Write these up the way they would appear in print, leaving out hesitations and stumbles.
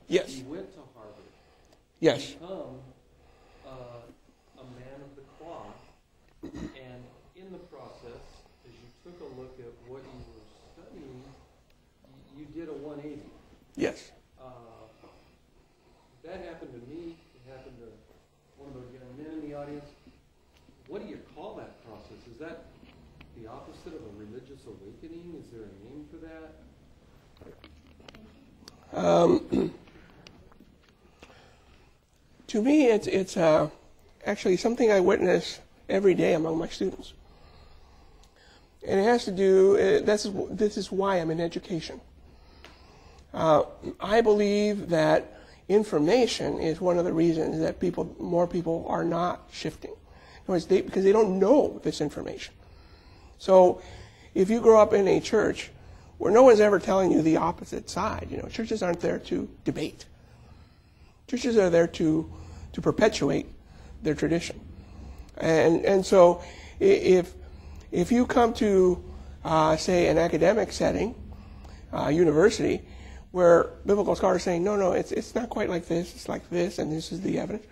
Yes. You went to Harvard. Yes. You become a man of the cloth, and in the process, as you took a look at what you were studying, you did a 180. Yes. That happened to me. It happened to one of the young men in the audience. What do you call that process? Is that the opposite of a religious awakening? Is there a name for that? To me, it's actually something I witness every day among my students. And it has to do, this is why I'm in education. I believe that information is one of the reasons that more people are not shifting. In other words, because they don't know this information. So if you grow up in a church where no one's ever telling you the opposite side, churches aren't there to debate. Churches are there to perpetuate their tradition. And so if you come to, say, an academic setting, university, where biblical scholars are saying, no, it's not quite like this, it's like this, and this is the evidence.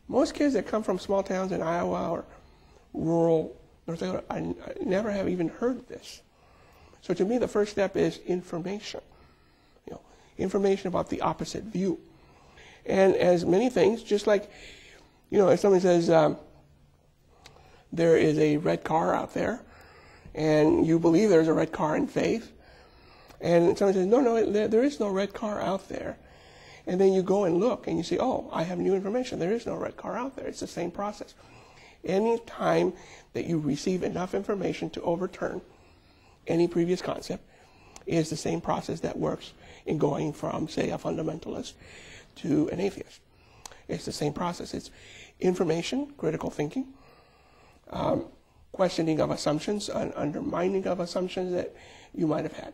Most kids that come from small towns in Iowa or rural North Dakota, I never have even heard this. So to me, the first step is information. Information about the opposite view. And as many things, just like, if somebody says there is a red car out there, and you believe there's a red car in faith, and somebody says, no, there is no red car out there. And then you go and look, and you say, oh, I have new information. There is no red car out there. It's the same process. Any time that you receive enough information to overturn any previous concept is the same process that works in going from, say, a fundamentalist to an atheist. It's the same process. It's information, critical thinking, questioning of assumptions, undermining of assumptions that you might have had.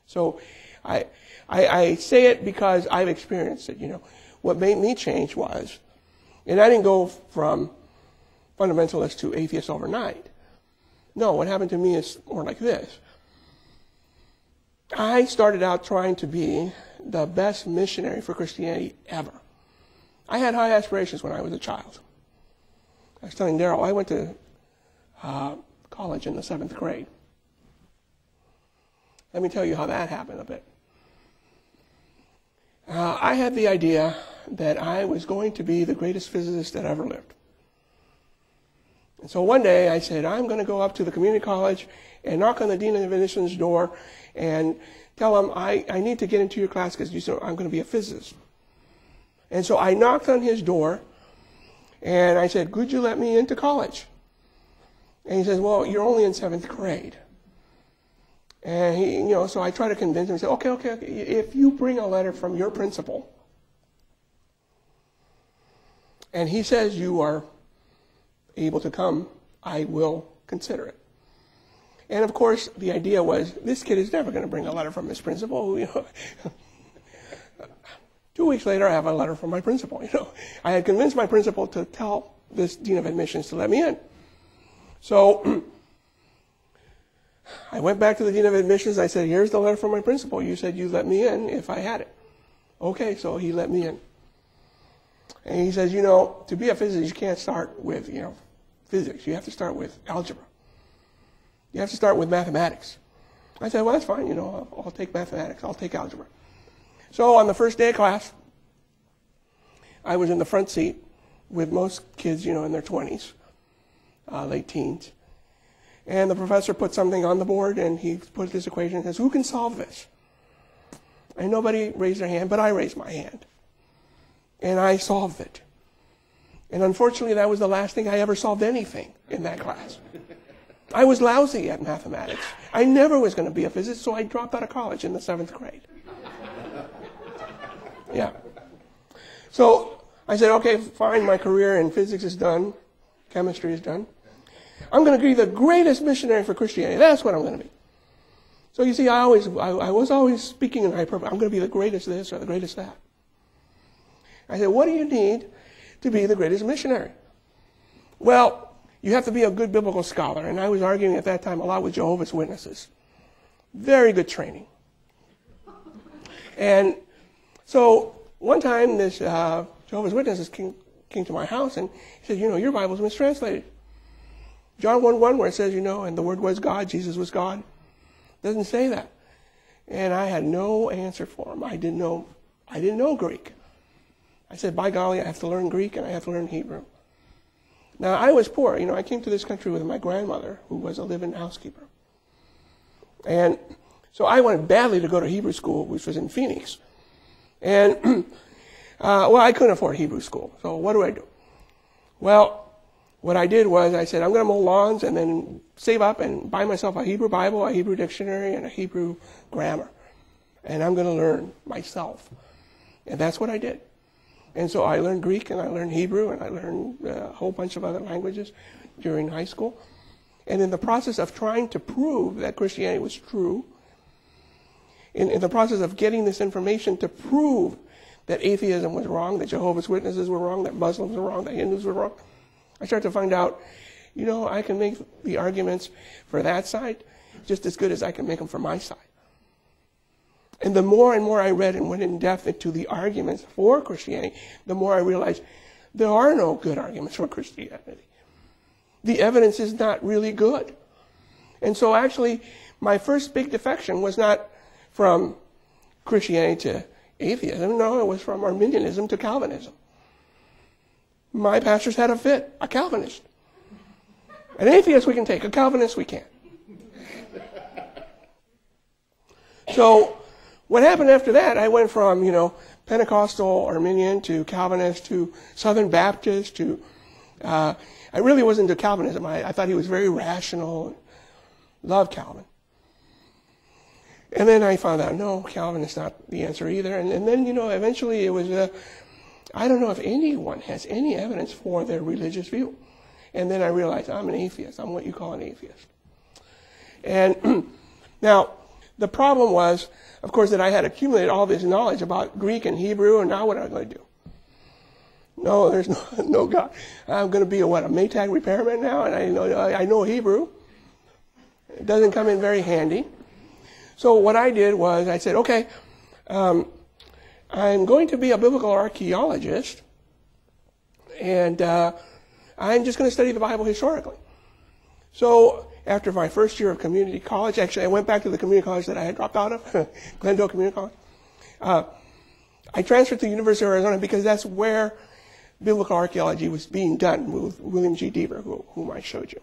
So I say it because I've experienced it. What made me change was, and I didn't go from fundamentalist to atheist overnight. No, what happened to me is more like this. I started out trying to be the best missionary for Christianity ever. I had high aspirations when I was a child. I was telling Daryl, I went to college in the 7th grade. Let me tell you how that happened a bit. I had the idea that I was going to be the greatest physicist that ever lived. And so one day I said, I'm going to go up to the community college and knock on the dean of admissions door and tell him I need to get into your class because I'm going to be a physicist. And so I knocked on his door and I said, could you let me into college? And he says, well, you're only in 7th grade. And he, so I try to convince him. I say, okay. If you bring a letter from your principal, and he says you are able to come, I will consider it. And of course, the idea was this kid is never going to bring a letter from his principal. 2 weeks later, I have a letter from my principal. I had convinced my principal to tell this dean of admissions to let me in. So I went back to the dean of admissions. I said, here's the letter from my principal. You said you'd let me in if I had it. Okay, so he let me in. And he says, to be a physicist, you can't start with, physics. You have to start with algebra. You have to start with mathematics. I said, well, that's fine. I'll take mathematics. I'll take algebra. So on the first day of class, I was in the front seat with most kids, in their 20s, late teens. And the professor put something on the board, and he put this equation and says, who can solve this? And nobody raised their hand, but I raised my hand. And I solved it. And unfortunately, that was the last thing I ever solved anything in that class. I was lousy at mathematics. I never was going to be a physicist, so I dropped out of college in the 7th grade. Yeah. So I said, okay, fine, my career in physics is done. Chemistry is done. I'm going to be the greatest missionary for Christianity. That's what I'm going to be. So you see, I was always speaking in hyperbole. I'm going to be the greatest this or the greatest that. I said, what do you need to be the greatest missionary? Well, you have to be a good biblical scholar. And I was arguing at that time a lot with Jehovah's Witnesses. Very good training. And So one time this Jehovah's Witnesses came to my house and he said, your Bible's mistranslated. John 1:1 where it says, and the Word was God, Jesus was God, doesn't say that. And I had no answer for him. I didn't know Greek. I said, by golly, I have to learn Greek and I have to learn Hebrew. Now, I was poor. I came to this country with my grandmother, who was a live-in housekeeper. And so I wanted badly to go to Hebrew school, which was in Phoenix. And, I couldn't afford Hebrew school. So what do? Well, what I did was I said, I'm going to mow lawns and then save up and buy myself a Hebrew Bible, a Hebrew dictionary, and a Hebrew grammar. And I'm going to learn myself. And that's what I did. And so I learned Greek and I learned Hebrew and I learned a whole bunch of other languages during high school. And in the process of trying to prove that Christianity was true, in the process of getting this information to prove that atheism was wrong, that Jehovah's Witnesses were wrong, that Muslims were wrong, that Hindus were wrong, I started to find out, I can make the arguments for that side just as good as I can make them for my side. And the more and more I read and went in depth into the arguments for Christianity, the more I realized there are no good arguments for Christianity. The evidence is not really good. And so actually, my first big defection was not from Christianity to atheism. No, it was from Arminianism to Calvinism. My pastors had a fit, a Calvinist. An atheist we can take, a Calvinist we can't. So what happened after that, I went from, Pentecostal, Arminian to Calvinist to Southern Baptist to, I really wasn't into Calvinism. I thought he was very rational. Loved Calvin. And then I found out, no, Calvin is not the answer either. And then, eventually it was, I don't know if anyone has any evidence for their religious view. And then I realized I'm an atheist. I'm what you call an atheist. And now, the problem was, of course, that I had accumulated all this knowledge about Greek and Hebrew, and now what am I going to do? No, there's no God. I'm going to be a Maytag repairman now, and I know Hebrew. It doesn't come in very handy. So what I did was I said, okay, I'm going to be a biblical archaeologist, and I'm just going to study the Bible historically. So after my first year of community college, actually I went back to the community college that I had dropped out of, Glendale Community College. I transferred to the University of Arizona because that's where biblical archaeology was being done with William G. Deaver, whom I showed you.